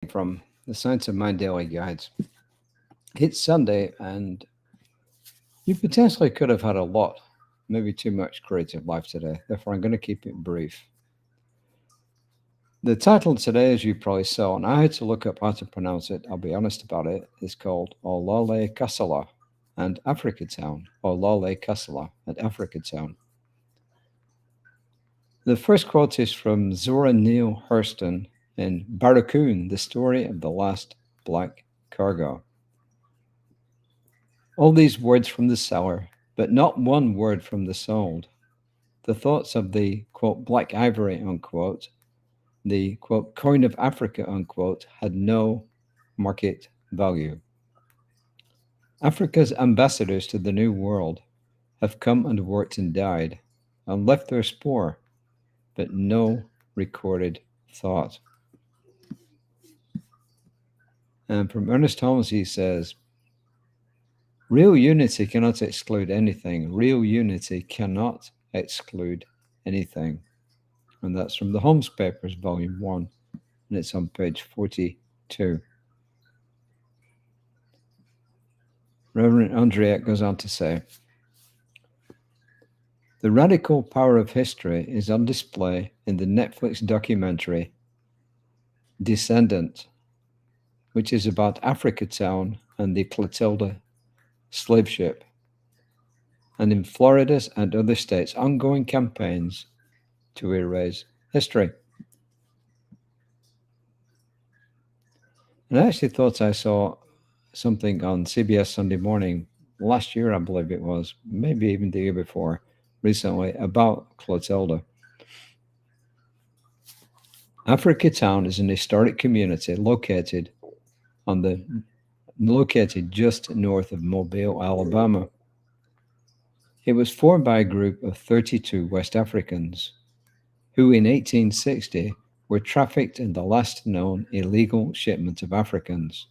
from the Science of Mind Daily Guides. It's Sunday, and you potentially could have had a lot, maybe too much creative life today. Therefore, I'm going to keep it brief. The title today, as you probably saw, and I had to look up how to pronounce it, I'll be honest about it, is called Olaule Kossola and Africa Town. Olaule Kossola and Africa Town. The first quote is from Zora Neale Hurston in Barracoon, the story of the last black cargo. All these words from the seller, but not one word from the sold. The thoughts of the, quote, black ivory, unquote, the, quote, coin of Africa, unquote, had no market value. Africa's ambassadors to the New World have come and worked and died and left their spore, but no recorded thought. And from Ernest Holmes, he says, real unity cannot exclude anything. Real unity cannot exclude anything. And that's from the Holmes Papers, Volume 1, and it's on page 42. Reverend Andriette goes on to say, the radical power of history is on display in the Netflix documentary Descendant, which is about Africa Town and the Clotilda slave ship, and in Florida's and other states' ongoing campaigns to erase history. And I actually thought I saw something on CBS Sunday Morning last year, I believe it was, maybe even the year before, recently, about Clotilda. Africa Town is an historic community located just north of Mobile, Alabama. It was formed by a group of 32 West Africans who in 1860 were trafficked in the last known illegal shipment of Africans,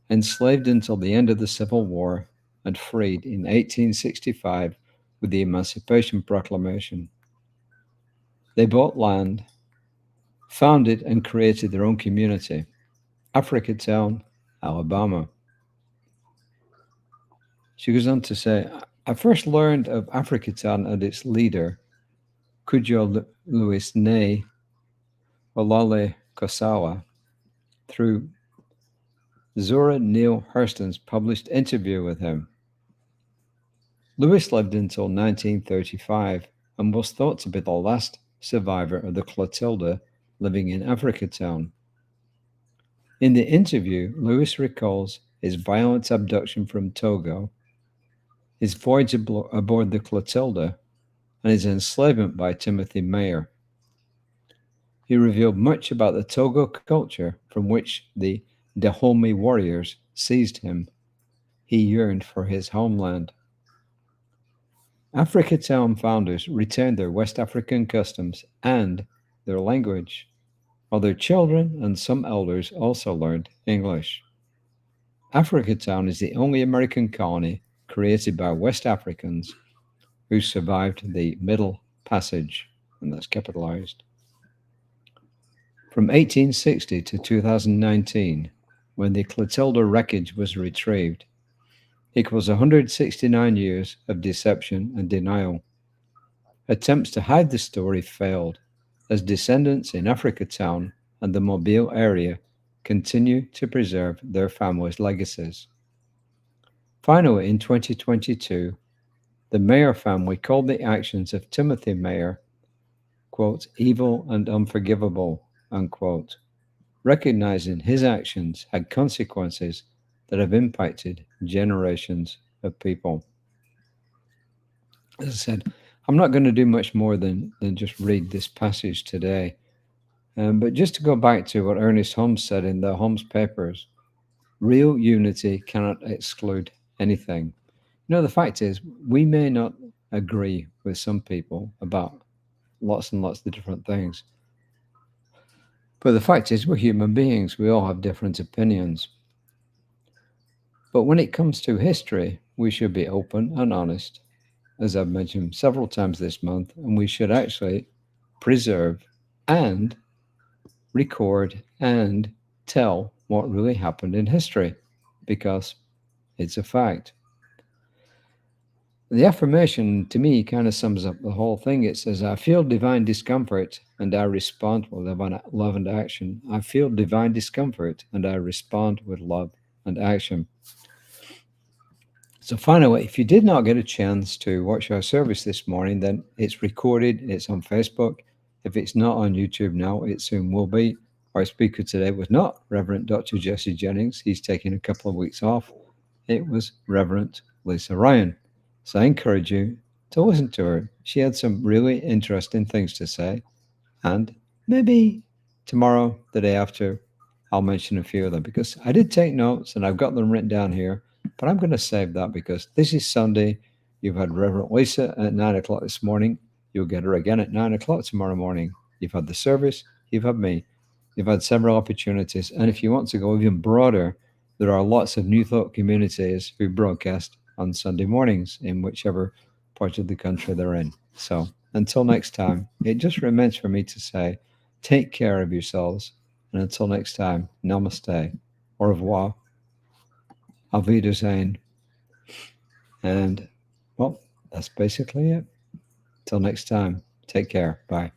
enslaved until the end of the Civil War, and freed in 1865 with the Emancipation Proclamation. They bought land, founded and created their own community, Africa Town, Alabama. She goes on to say, I first learned of Africa Town and its leader, Cujo Louis Ney Olaule Kossola, through Zora Neale Hurston's published interview with him. Louis lived until 1935 and was thought to be the last survivor of the Clotilda living in Africa Town. In the interview, Louis recalls his violent abduction from Togo, his voyage aboard the Clotilda, and his enslavement by Timothy Mayer. He revealed much about the Togo culture from which the Dahomey warriors seized him. He yearned for his homeland. Africa Town founders retained their West African customs and their language, while their children and some elders also learned English. Africa Town is the only American colony created by West Africans who survived the Middle Passage, and that's capitalized. From 1860 to 2019, when the Clotilda wreckage was retrieved, equals 169 years of deception and denial. Attempts to hide the story failed, as descendants in Africa Town and the Mobile area continue to preserve their families' legacies. Finally, in 2022, the Mayer family called the actions of Timothy Mayer, quote, evil and unforgivable, unquote, recognizing his actions had consequences that have impacted generations of people. As I said, I'm not going to do much more than just read this passage today. But just to go back to what Ernest Holmes said in the Holmes Papers, real unity cannot exclude anything. The fact is, we may not agree with some people about lots and lots of different things. But the fact is, we're human beings. We all have different opinions. But when it comes to history, we should be open and honest, as I've mentioned several times this month, and we should actually preserve and record and tell what really happened in history because it's a fact. The affirmation to me kind of sums up the whole thing. It says, I feel divine discomfort and I respond with love and action. I feel divine discomfort and I respond with love and action. So, finally, if you did not get a chance to watch our service this morning, then it's recorded, it's on Facebook. If it's not on YouTube now, it soon will be. Our speaker today was not Reverend Dr. Jesse Jennings, he's taking a couple of weeks off. It was Reverend Lisa Ryan. So, I encourage you to listen to her. She had some really interesting things to say, and maybe tomorrow, the day after, I'll mention a few of them because I did take notes and I've got them written down here. But I'm going to save that because this is Sunday. You've had Reverend Lisa at 9 o'clock this morning. You'll get her again at 9 o'clock tomorrow morning. You've had the service. You've had me. You've had several opportunities. And if you want to go even broader, there are lots of New Thought communities who broadcast on Sunday mornings in whichever part of the country they're in. So until next time, it just remains for me to say, take care of yourselves. And until next time, namaste, au revoir, auf Wiedersehen. And, well, that's basically it. Till next time, take care. Bye.